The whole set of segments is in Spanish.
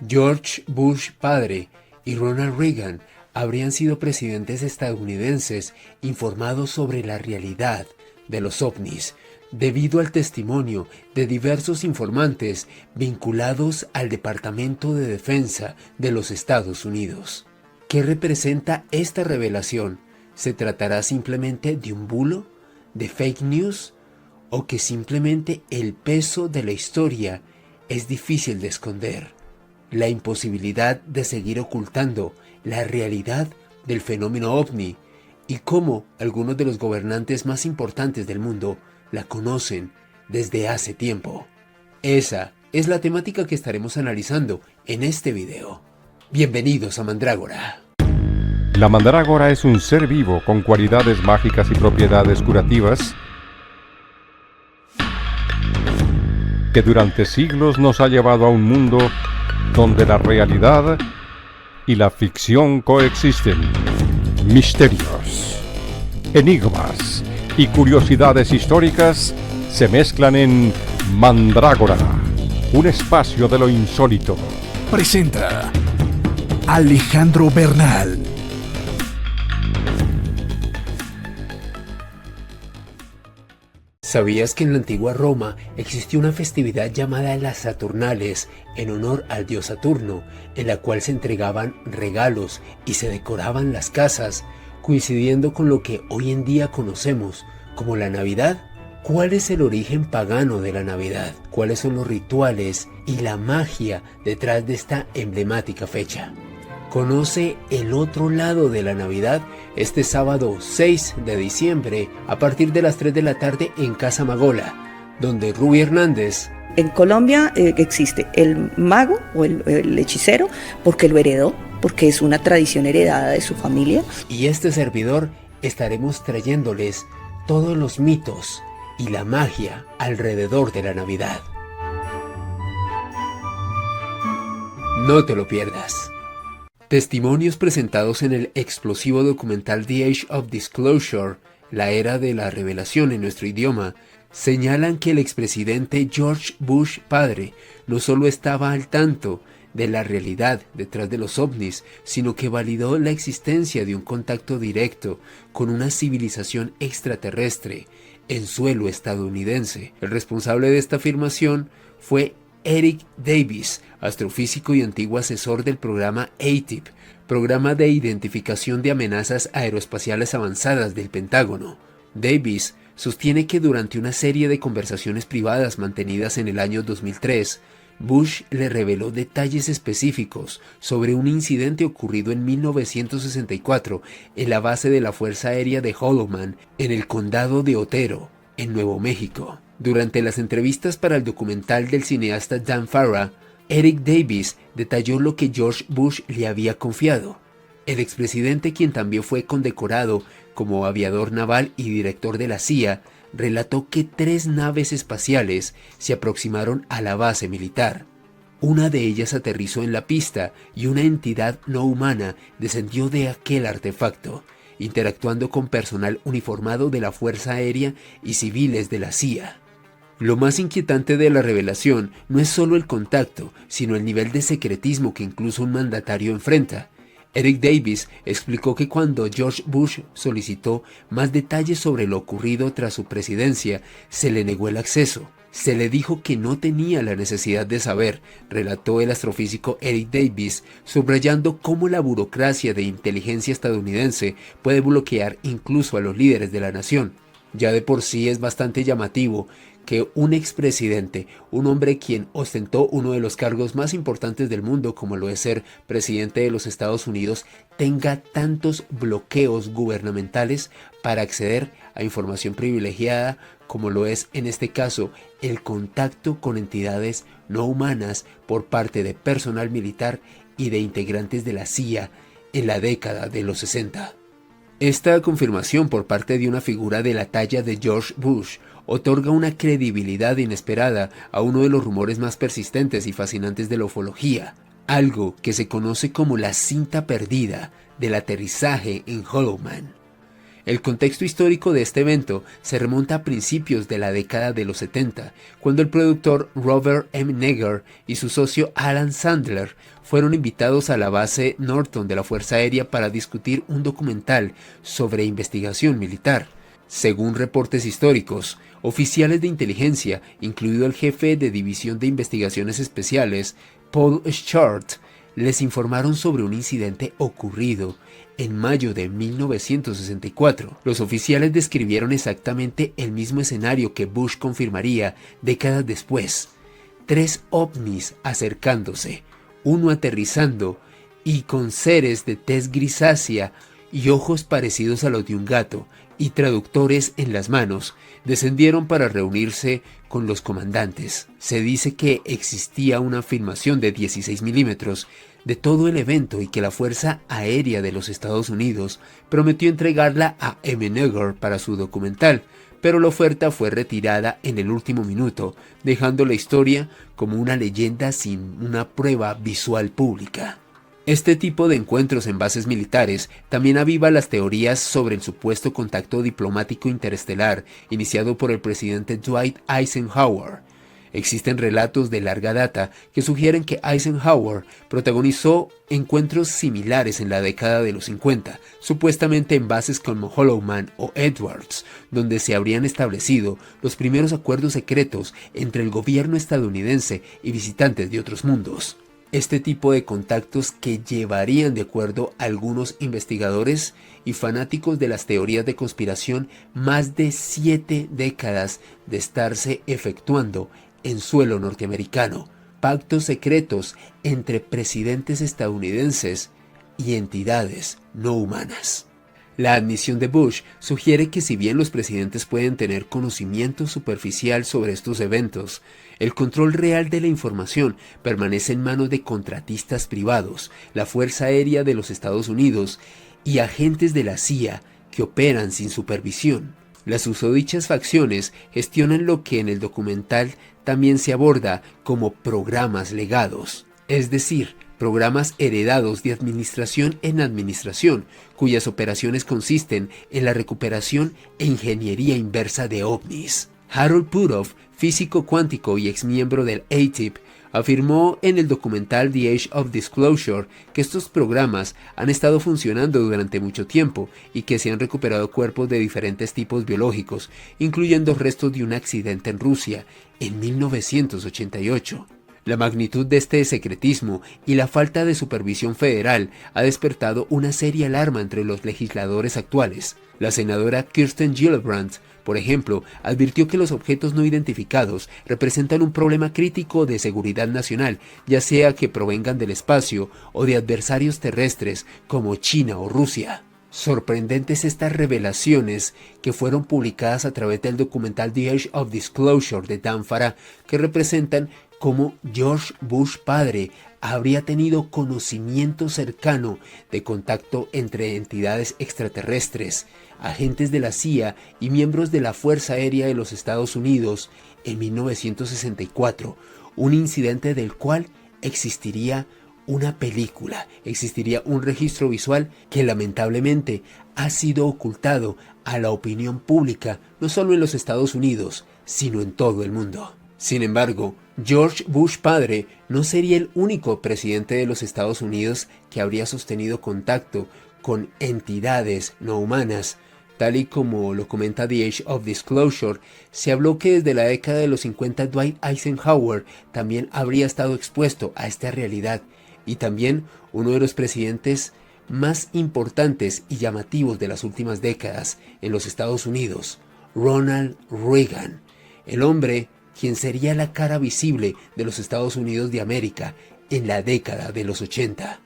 George Bush padre y Ronald Reagan habrían sido presidentes estadounidenses informados sobre la realidad de los ovnis, debido al testimonio de diversos informantes vinculados al Departamento de Defensa de los Estados Unidos. ¿Qué representa esta revelación? ¿Se tratará simplemente de un bulo, de fake news, o que simplemente el peso de la historia es difícil de esconder? La imposibilidad de seguir ocultando la realidad del fenómeno ovni y cómo algunos de los gobernantes más importantes del mundo la conocen desde hace tiempo. Esa es la temática que estaremos analizando en este video. Bienvenidos a Mandrágora. La mandrágora es un ser vivo con cualidades mágicas y propiedades curativas que durante siglos nos ha llevado a un mundo donde la realidad y la ficción coexisten. Misterios, enigmas y curiosidades históricas se mezclan en Mandrágora, un espacio de lo insólito. Presenta Alejandro Bernal. ¿Sabías que en la antigua Roma existió una festividad llamada las Saturnales en honor al dios Saturno, en la cual se entregaban regalos y se decoraban las casas, coincidiendo con lo que hoy en día conocemos como la Navidad? ¿Cuál es el origen pagano de la Navidad? ¿Cuáles son los rituales y la magia detrás de esta emblemática fecha? Conoce el otro lado de la Navidad este sábado 6 de diciembre a partir de las 3 de la tarde en Casa Magola, donde Ruby Hernández... En Colombia existe el mago o el hechicero porque lo heredó, porque es una tradición heredada de su familia. Y este servidor estaremos trayéndoles todos los mitos y la magia alrededor de la Navidad. No te lo pierdas. Testimonios presentados en el explosivo documental The Age of Disclosure, la era de la revelación en nuestro idioma, señalan que el expresidente George Bush padre no solo estaba al tanto de la realidad detrás de los ovnis, sino que validó la existencia de un contacto directo con una civilización extraterrestre en suelo estadounidense. El responsable de esta afirmación fue Eric Davis, astrofísico y antiguo asesor del programa ATIP, Programa de Identificación de Amenazas Aeroespaciales Avanzadas del Pentágono. Davis sostiene que durante una serie de conversaciones privadas mantenidas en el año 2003, Bush le reveló detalles específicos sobre un incidente ocurrido en 1964 en la base de la Fuerza Aérea de Holloman, en el condado de Otero, en Nuevo México. Durante las entrevistas para el documental del cineasta Dan Farah, Eric Davis detalló lo que George Bush le había confiado. El expresidente, quien también fue condecorado como aviador naval y director de la CIA, relató que 3 naves espaciales se aproximaron a la base militar. Una de ellas aterrizó en la pista y una entidad no humana descendió de aquel artefacto, interactuando con personal uniformado de la Fuerza Aérea y civiles de la CIA. Lo más inquietante de la revelación no es solo el contacto, sino el nivel de secretismo que incluso un mandatario enfrenta. Eric Davis explicó que cuando George Bush solicitó más detalles sobre lo ocurrido tras su presidencia, se le negó el acceso. Se le dijo que no tenía la necesidad de saber, relató el astrofísico Eric Davis, subrayando cómo la burocracia de inteligencia estadounidense puede bloquear incluso a los líderes de la nación. Ya de por sí es bastante llamativo que un expresidente, un hombre quien ostentó uno de los cargos más importantes del mundo, como lo es ser presidente de los Estados Unidos, tenga tantos bloqueos gubernamentales para acceder a información privilegiada, como lo es en este caso el contacto con entidades no humanas por parte de personal militar y de integrantes de la CIA en la década de los 60. Esta confirmación por parte de una figura de la talla de George Bush otorga una credibilidad inesperada a uno de los rumores más persistentes y fascinantes de la ufología, algo que se conoce como la cinta perdida del aterrizaje en Holloman. El contexto histórico de este evento se remonta a principios de la década de los 70, cuando el productor Robert M. Neger y su socio Alan Sandler fueron invitados a la base Norton de la Fuerza Aérea para discutir un documental sobre investigación militar. Según reportes históricos, oficiales de inteligencia, incluido el jefe de División de Investigaciones Especiales, Paul Schardt, les informaron sobre un incidente ocurrido en mayo de 1964. Los oficiales describieron exactamente el mismo escenario que Bush confirmaría décadas después. 3 ovnis acercándose, uno aterrizando y con seres de tez grisácea y ojos parecidos a los de un gato y traductores en las manos, descendieron para reunirse con los comandantes. Se dice que existía una filmación de 16 milímetros de todo el evento y que la Fuerza Aérea de los Estados Unidos prometió entregarla a M. Neger para su documental, pero la oferta fue retirada en el último minuto, dejando la historia como una leyenda sin una prueba visual pública. Este tipo de encuentros en bases militares también aviva las teorías sobre el supuesto contacto diplomático interestelar iniciado por el presidente Dwight Eisenhower. Existen relatos de larga data que sugieren que Eisenhower protagonizó encuentros similares en la década de los 50, supuestamente en bases como Hollow Man o Edwards, donde se habrían establecido los primeros acuerdos secretos entre el gobierno estadounidense y visitantes de otros mundos. Este tipo de contactos que llevarían, de acuerdo a algunos investigadores y fanáticos de las teorías de conspiración, más de 7 décadas de estarse efectuando en suelo norteamericano, pactos secretos entre presidentes estadounidenses y entidades no humanas. La admisión de Bush sugiere que si bien los presidentes pueden tener conocimiento superficial sobre estos eventos, el control real de la información permanece en manos de contratistas privados, la Fuerza Aérea de los Estados Unidos y agentes de la CIA que operan sin supervisión. Las susodichas facciones gestionan lo que en el documental también se aborda como programas legados, es decir, programas heredados de administración en administración, cuyas operaciones consisten en la recuperación e ingeniería inversa de ovnis. Harold Puthoff, físico cuántico y exmiembro del AATIP, afirmó en el documental The Age of Disclosure que estos programas han estado funcionando durante mucho tiempo y que se han recuperado cuerpos de diferentes tipos biológicos, incluyendo restos de un accidente en Rusia en 1988. La magnitud de este secretismo y la falta de supervisión federal ha despertado una seria alarma entre los legisladores actuales. La senadora Kirsten Gillibrand, por ejemplo, advirtió que los objetos no identificados representan un problema crítico de seguridad nacional, ya sea que provengan del espacio o de adversarios terrestres como China o Rusia. Sorprendentes estas revelaciones que fueron publicadas a través del documental The Age of Disclosure de Dan Farah, que representan cómo George Bush padre habría tenido conocimiento cercano de contacto entre entidades extraterrestres, agentes de la CIA y miembros de la Fuerza Aérea de los Estados Unidos en 1964, un incidente del cual existiría una película, existiría un registro visual que lamentablemente ha sido ocultado a la opinión pública, no solo en los Estados Unidos, sino en todo el mundo. Sin embargo, George Bush padre no sería el único presidente de los Estados Unidos que habría sostenido contacto con entidades no humanas. Tal y como lo comenta The Age of Disclosure, se habló que desde la década de los 50 Dwight Eisenhower también habría estado expuesto a esta realidad, y también uno de los presidentes más importantes y llamativos de las últimas décadas en los Estados Unidos, Ronald Reagan, el hombre quien sería la cara visible de los Estados Unidos de América en la década de los 80.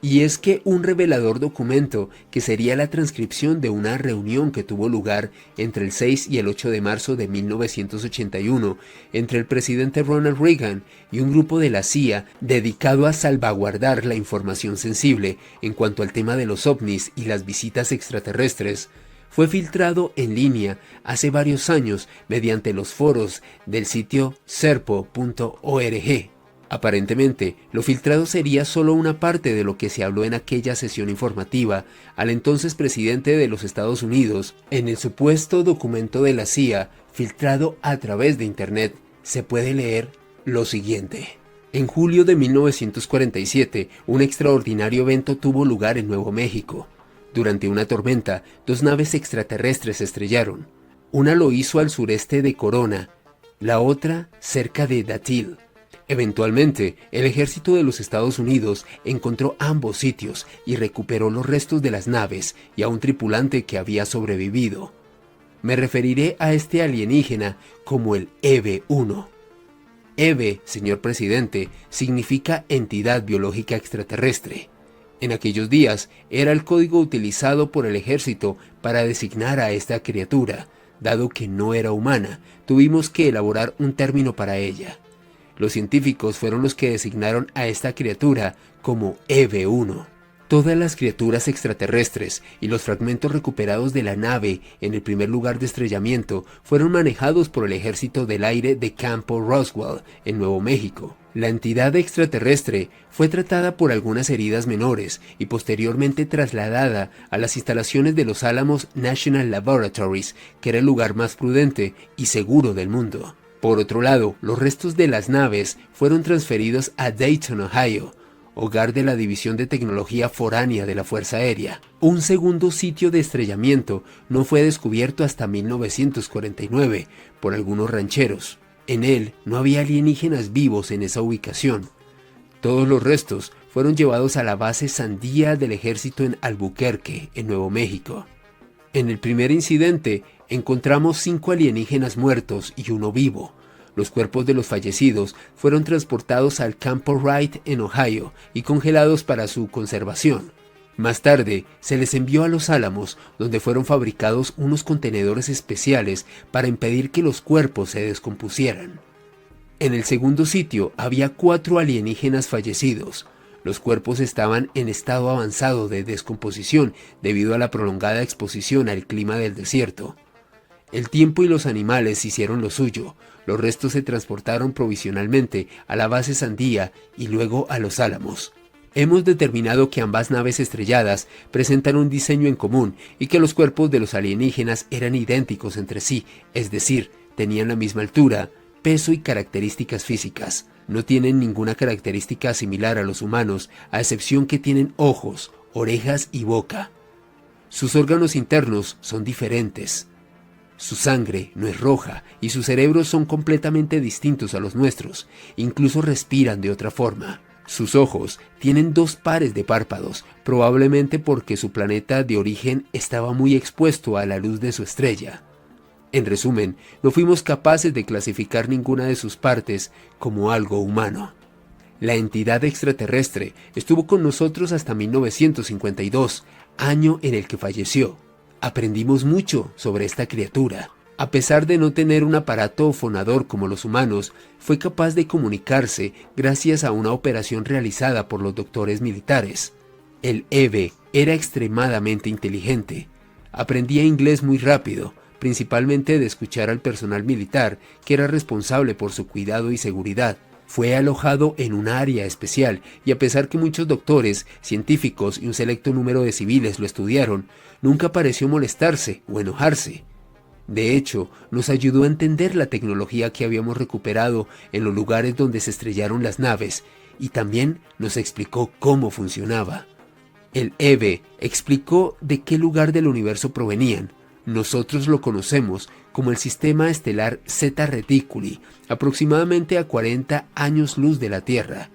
Y es que un revelador documento, que sería la transcripción de una reunión que tuvo lugar entre el 6 y el 8 de marzo de 1981 entre el presidente Ronald Reagan y un grupo de la CIA dedicado a salvaguardar la información sensible en cuanto al tema de los ovnis y las visitas extraterrestres, fue filtrado en línea hace varios años mediante los foros del sitio serpo.org. Aparentemente, lo filtrado sería solo una parte de lo que se habló en aquella sesión informativa al entonces presidente de los Estados Unidos. En el supuesto documento de la CIA, filtrado a través de Internet, se puede leer lo siguiente. En julio de 1947, un extraordinario evento tuvo lugar en Nuevo México. Durante una tormenta, 2 naves extraterrestres se estrellaron. Una lo hizo al sureste de Corona, la otra cerca de Datil. Eventualmente, el ejército de los Estados Unidos encontró ambos sitios y recuperó los restos de las naves y a un tripulante que había sobrevivido. Me referiré a este alienígena como el EVE-1. EVE, señor presidente, significa entidad biológica extraterrestre. En aquellos días era el código utilizado por el ejército para designar a esta criatura. Dado que no era humana, tuvimos que elaborar un término para ella. Los científicos fueron los que designaron a esta criatura como EVE-1. Todas las criaturas extraterrestres y los fragmentos recuperados de la nave en el primer lugar de estrellamiento fueron manejados por el Ejército del Aire de Campo Roswell, en Nuevo México. La entidad extraterrestre fue tratada por algunas heridas menores y posteriormente trasladada a las instalaciones de Los Álamos National Laboratories, que era el lugar más prudente y seguro del mundo. Por otro lado, los restos de las naves fueron transferidos a Dayton, Ohio, hogar de la División de Tecnología Foránea de la Fuerza Aérea. Un segundo sitio de estrellamiento no fue descubierto hasta 1949 por algunos rancheros. En él no había alienígenas vivos en esa ubicación. Todos los restos fueron llevados a la base Sandía del ejército en Albuquerque, en Nuevo México. En el primer incidente encontramos 5 alienígenas muertos y 1 vivo. Los cuerpos de los fallecidos fueron transportados al campo Wright en Ohio y congelados para su conservación. Más tarde se les envió a Los Álamos, donde fueron fabricados unos contenedores especiales para impedir que los cuerpos se descompusieran. En el segundo sitio había 4 alienígenas fallecidos. Los cuerpos estaban en estado avanzado de descomposición debido a la prolongada exposición al clima del desierto. El tiempo y los animales hicieron lo suyo. Los restos se transportaron provisionalmente a la base Sandía y luego a Los Álamos. Hemos determinado que ambas naves estrelladas presentan un diseño en común y que los cuerpos de los alienígenas eran idénticos entre sí, es decir, tenían la misma altura, peso y características físicas. No tienen ninguna característica similar a los humanos, a excepción que tienen ojos, orejas y boca. Sus órganos internos son diferentes. Su sangre no es roja y sus cerebros son completamente distintos a los nuestros, incluso respiran de otra forma. Sus ojos tienen 2 pares de párpados, probablemente porque su planeta de origen estaba muy expuesto a la luz de su estrella. En resumen, no fuimos capaces de clasificar ninguna de sus partes como algo humano. La entidad extraterrestre estuvo con nosotros hasta 1952, año en el que falleció. Aprendimos mucho sobre esta criatura. A pesar de no tener un aparato fonador como los humanos, fue capaz de comunicarse gracias a una operación realizada por los doctores militares. El EVE era extremadamente inteligente. Aprendía inglés muy rápido, principalmente de escuchar al personal militar, que era responsable por su cuidado y seguridad. Fue alojado en un área especial y a pesar que muchos doctores, científicos y un selecto número de civiles lo estudiaron, nunca pareció molestarse o enojarse. De hecho, nos ayudó a entender la tecnología que habíamos recuperado en los lugares donde se estrellaron las naves y también nos explicó cómo funcionaba. El EVE explicó de qué lugar del universo provenían. Nosotros lo conocemos como el sistema estelar Zeta Reticuli, aproximadamente a 40 años luz de la Tierra.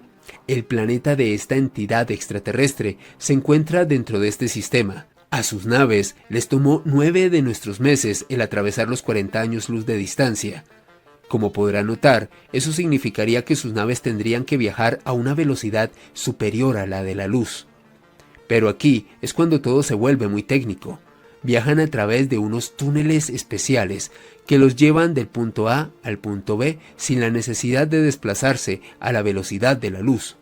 El planeta de esta entidad extraterrestre se encuentra dentro de este sistema. A sus naves les tomó 9 de nuestros meses el atravesar los 40 años luz de distancia. Como podrán notar, eso significaría que sus naves tendrían que viajar a una velocidad superior a la de la luz. Pero aquí es cuando todo se vuelve muy técnico. Viajan a través de unos túneles especiales que los llevan del punto A al punto B sin la necesidad de desplazarse a la velocidad de la luz.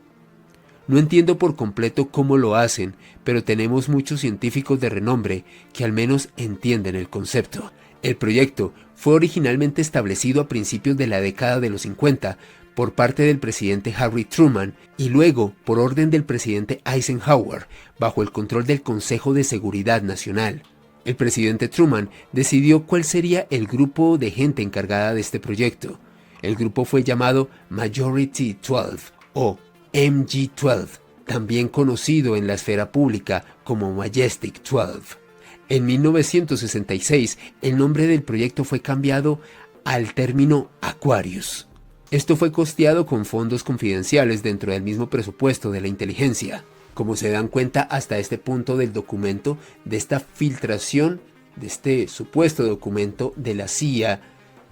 No entiendo por completo cómo lo hacen, pero tenemos muchos científicos de renombre que al menos entienden el concepto. El proyecto fue originalmente establecido a principios de la década de los 50 por parte del presidente Harry Truman y luego por orden del presidente Eisenhower, bajo el control del Consejo de Seguridad Nacional. El presidente Truman decidió cuál sería el grupo de gente encargada de este proyecto. El grupo fue llamado Majority 12 o MG-12, también conocido en la esfera pública como Majestic 12. En 1966, el nombre del proyecto fue cambiado al término Aquarius. Esto fue costeado con fondos confidenciales dentro del mismo presupuesto de la inteligencia. Como se dan cuenta hasta este punto del documento, de esta filtración, de este supuesto documento de la CIA,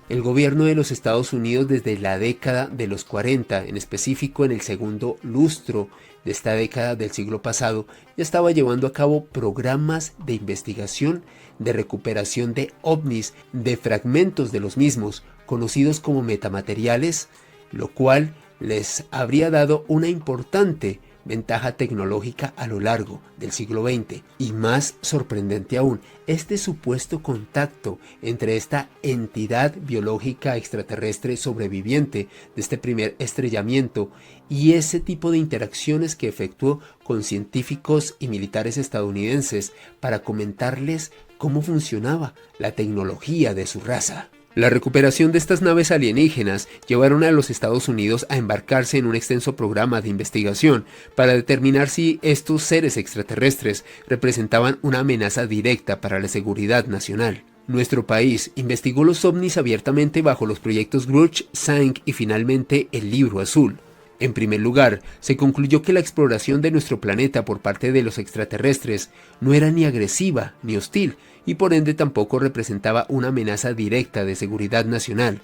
el gobierno de los Estados Unidos desde la década de los 40, en específico en el segundo lustro de esta década del siglo pasado, ya estaba llevando a cabo programas de investigación, de recuperación de ovnis, de fragmentos de los mismos, conocidos como metamateriales, lo cual les habría dado una importante ventaja tecnológica a lo largo del siglo XX. Y más sorprendente aún, este supuesto contacto entre esta entidad biológica extraterrestre sobreviviente de este primer estrellamiento y ese tipo de interacciones que efectuó con científicos y militares estadounidenses para comentarles cómo funcionaba la tecnología de su raza. La recuperación de estas naves alienígenas llevaron a los Estados Unidos a embarcarse en un extenso programa de investigación para determinar si estos seres extraterrestres representaban una amenaza directa para la seguridad nacional. Nuestro país investigó los ovnis abiertamente bajo los proyectos Grudge, SANG y finalmente el Libro Azul. En primer lugar, se concluyó que la exploración de nuestro planeta por parte de los extraterrestres no era ni agresiva ni hostil, y por ende tampoco representaba una amenaza directa de seguridad nacional.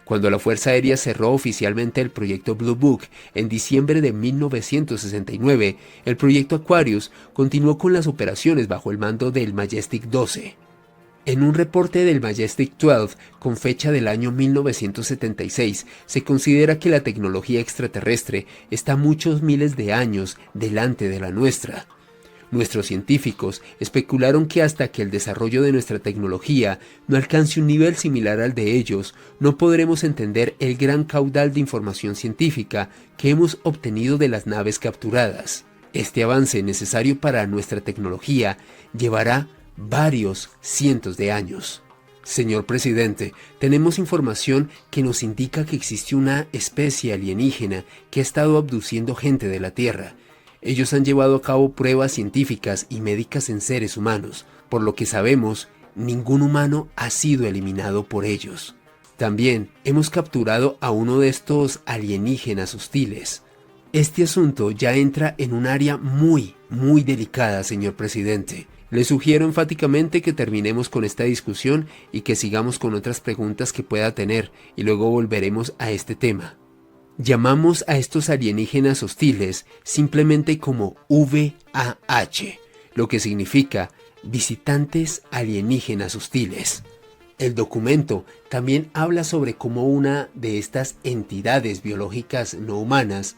Cuando la Fuerza Aérea cerró oficialmente el proyecto Blue Book en diciembre de 1969, el proyecto Aquarius continuó con las operaciones bajo el mando del Majestic 12. En un reporte del Majestic 12 con fecha del año 1976, se considera que la tecnología extraterrestre está muchos miles de años delante de la nuestra. Nuestros científicos especularon que hasta que el desarrollo de nuestra tecnología no alcance un nivel similar al de ellos, no podremos entender el gran caudal de información científica que hemos obtenido de las naves capturadas. Este avance necesario para nuestra tecnología llevará varios cientos de años. Señor presidente, tenemos información que nos indica que existe una especie alienígena que ha estado abduciendo gente de la Tierra. Ellos han llevado a cabo pruebas científicas y médicas en seres humanos. Por lo que sabemos, ningún humano ha sido eliminado por ellos. También hemos capturado a uno de estos alienígenas hostiles. Este asunto ya entra en un área muy delicada, señor presidente. Le sugiero enfáticamente que terminemos con esta discusión y que sigamos con otras preguntas que pueda tener y luego volveremos a este tema. Llamamos a estos alienígenas hostiles simplemente como VAH, lo que significa visitantes alienígenas hostiles. El documento también habla sobre cómo una de estas entidades biológicas no humanas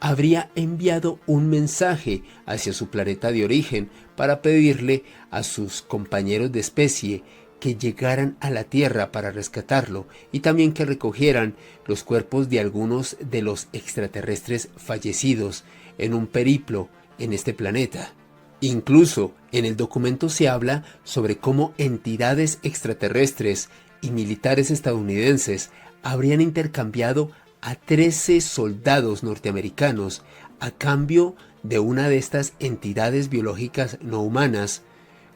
habría enviado un mensaje hacia su planeta de origen para pedirle a sus compañeros de especie que llegaran a la Tierra para rescatarlo y también que recogieran los cuerpos de algunos de los extraterrestres fallecidos en un periplo en este planeta. Incluso en el documento se habla sobre cómo entidades extraterrestres y militares estadounidenses habrían intercambiado a 13 soldados norteamericanos a cambio de una de estas entidades biológicas no humanas,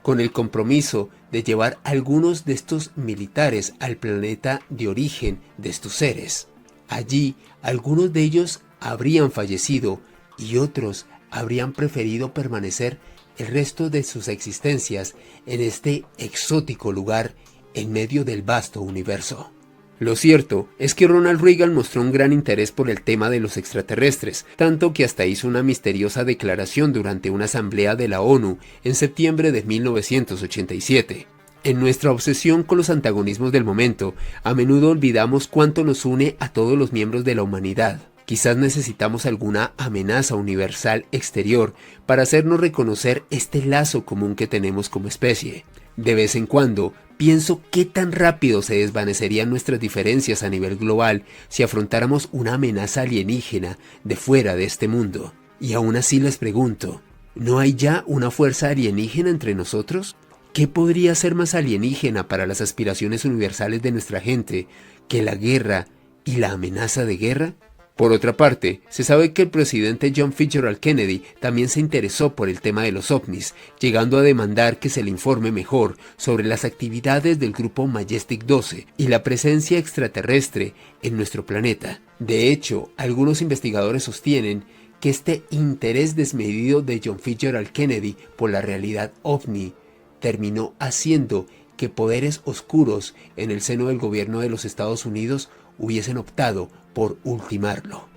con el compromiso de llevar algunos de estos militares al planeta de origen de estos seres. Allí, algunos de ellos habrían fallecido y otros habrían preferido permanecer el resto de sus existencias en este exótico lugar en medio del vasto universo. Lo cierto es que Ronald Reagan mostró un gran interés por el tema de los extraterrestres, tanto que hasta hizo una misteriosa declaración durante una asamblea de la ONU en septiembre de 1987. En nuestra obsesión con los antagonismos del momento, a menudo olvidamos cuánto nos une a todos los miembros de la humanidad. Quizás necesitamos alguna amenaza universal exterior para hacernos reconocer este lazo común que tenemos como especie. De vez en cuando, pienso qué tan rápido se desvanecerían nuestras diferencias a nivel global si afrontáramos una amenaza alienígena de fuera de este mundo. Y aún así les pregunto, ¿no hay ya una fuerza alienígena entre nosotros? ¿Qué podría ser más alienígena para las aspiraciones universales de nuestra gente que la guerra y la amenaza de guerra? Por otra parte, se sabe que el presidente John Fitzgerald Kennedy también se interesó por el tema de los ovnis, llegando a demandar que se le informe mejor sobre las actividades del grupo Majestic 12 y la presencia extraterrestre en nuestro planeta. De hecho, algunos investigadores sostienen que este interés desmedido de John Fitzgerald Kennedy por la realidad ovni terminó haciendo que poderes oscuros en el seno del gobierno de los Estados Unidos hubiesen optado por ultimarlo.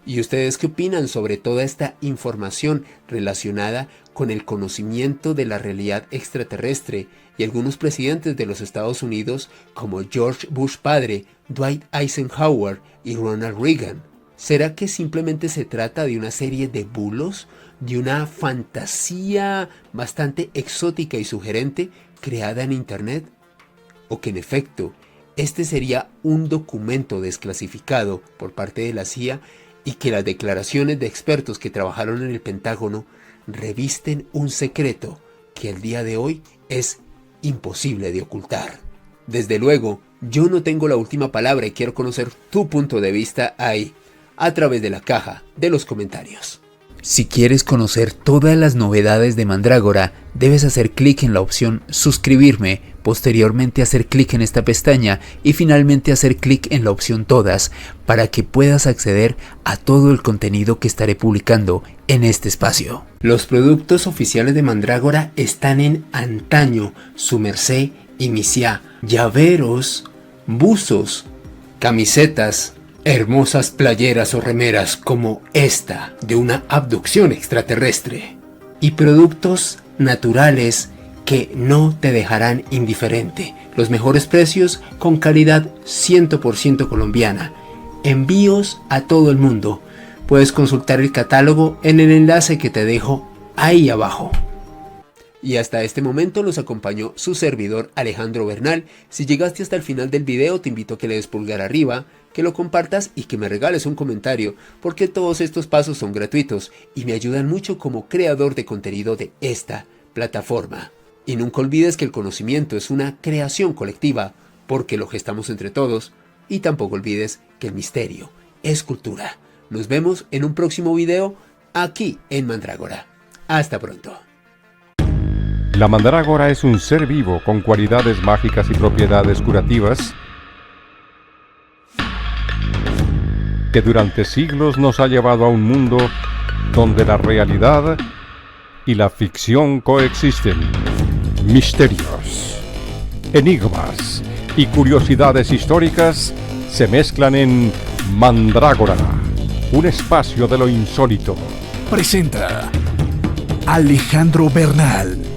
¿Y ustedes qué opinan sobre toda esta información relacionada con el conocimiento de la realidad extraterrestre y algunos presidentes de los Estados Unidos como George Bush padre, Dwight Eisenhower y Ronald Reagan? ¿Será que simplemente se trata de una serie de bulos, de una fantasía bastante exótica y sugerente creada en Internet? ¿O que en efecto este sería un documento desclasificado por parte de la CIA y que las declaraciones de expertos que trabajaron en el Pentágono revisten un secreto que al día de hoy es imposible de ocultar? Desde luego, yo no tengo la última palabra y quiero conocer tu punto de vista ahí, a través de la caja de los comentarios. Si quieres conocer todas las novedades de Mandrágora, debes hacer clic en la opción suscribirme, posteriormente hacer clic en esta pestaña y finalmente hacer clic en la opción todas para que puedas acceder a todo el contenido que estaré publicando en este espacio. Los productos oficiales de Mandrágora están en Antaño, Su Merced y Misiá. Llaveros, buzos, camisetas, hermosas playeras o remeras como esta de una abducción extraterrestre y productos naturales que no te dejarán indiferente. Los mejores precios con calidad 100% colombiana. Envíos a todo el mundo. Puedes consultar el catálogo en el enlace que te dejo ahí abajo. Y hasta este momento los acompañó su servidor Alejandro Bernal. Si llegaste hasta el final del video, te invito a que le des pulgar arriba, que lo compartas y que me regales un comentario, porque todos estos pasos son gratuitos y me ayudan mucho como creador de contenido de esta plataforma. Y nunca olvides que el conocimiento es una creación colectiva, porque lo gestamos entre todos, y tampoco olvides que el misterio es cultura. Nos vemos en un próximo video aquí en Mandrágora. Hasta pronto. La mandrágora es un ser vivo con cualidades mágicas y propiedades curativas que durante siglos nos ha llevado a un mundo donde la realidad y la ficción coexisten. Misterios, enigmas y curiosidades históricas se mezclan en Mandrágora, un espacio de lo insólito. Presenta Alejandro Bernal.